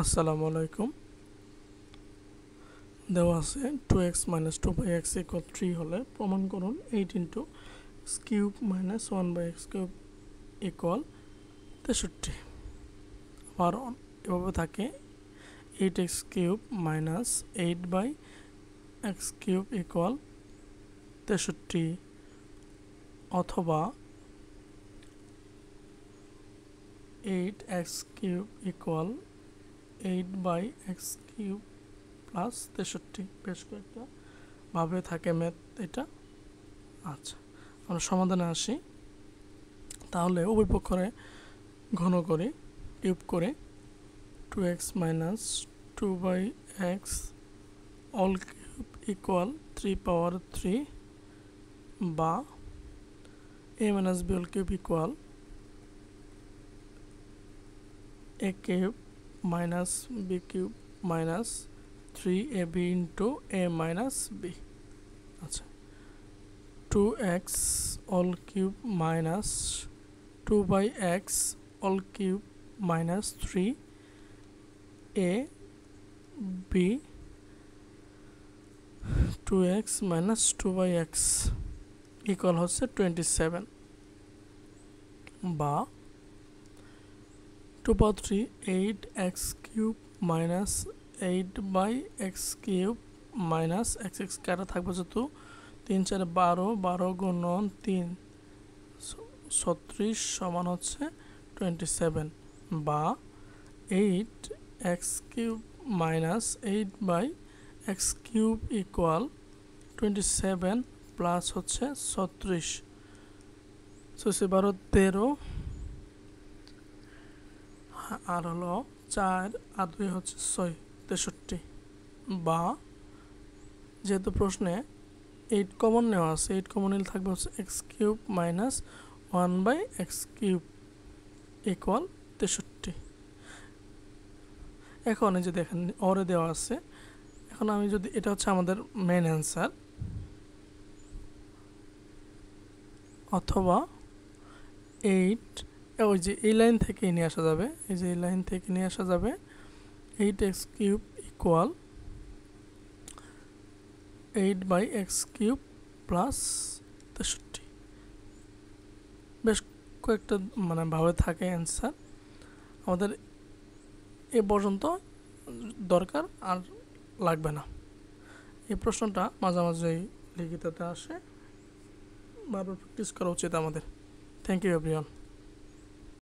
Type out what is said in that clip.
আসসালামু আলাইকুম। দেওয়া আছে 2x minus 2 by x equal 3 হলে প্রমাণ করুন 8 into x cube minus 1 by x cube equal 63। আবার এভাবে থাকে 8x cube minus 8 by x cube equal 63 অথবা 8x cube equal 8 by x cube plus 63। বেশ কয়েকটা ভাবে থাকে ম্যাথ এটা। আচ্ছা, আমরা সমাধানে আসি। তাহলে উভয় পক্ষে ঘন করে কিউব করে 2x minus 2 by x all cube equal 3 power 3 বা a minus b all cube equal a cube minus b cube minus 3ab into a minus b। আচ্ছা, 2x all cube minus 2 by x all cube minus 3a b 2x minus 2 by x equal হচ্ছে 27 বা 2 power 3 8x cube minus 8 by x cube minus x কাটা থাকবে যেহেতু 3 4 12 12 গুণন 3 36 সমান হচ্ছে 27 বা 8x cube minus 8 by x cube equal 27 plus হচ্ছে 36 12 13 আর হলো 4 আর 2 হচ্ছে 6 63 বা যেহেতু প্রশ্নে 8 কমন নেওয়া আছে 8 কমন নিলে থাকবে হচ্ছে x cube minus 1 by x cube equal 63। এখন এই যে দেখেন অরে দেওয়া আছে। এখন আমি যদি এটা হচ্ছে আমাদের মেইন অ্যান্সার, অথবা 8 ওই যে এই লাইন থেকে নিয়ে আসা যাবে, এই যে এই লাইন থেকে নিয়ে আসা যাবে 8x cube equal 8 by x cube plus 63। বেশ কয়েকটা ভাবে থাকে অ্যান্সার। আমাদের এ পর্যন্ত দরকার, আর লাগবে না। এই প্রশ্নটা মাঝে মাঝে লিখিততে আসে, বারবার প্র্যাকটিস করা উচিত আমাদের। Thank you everyone.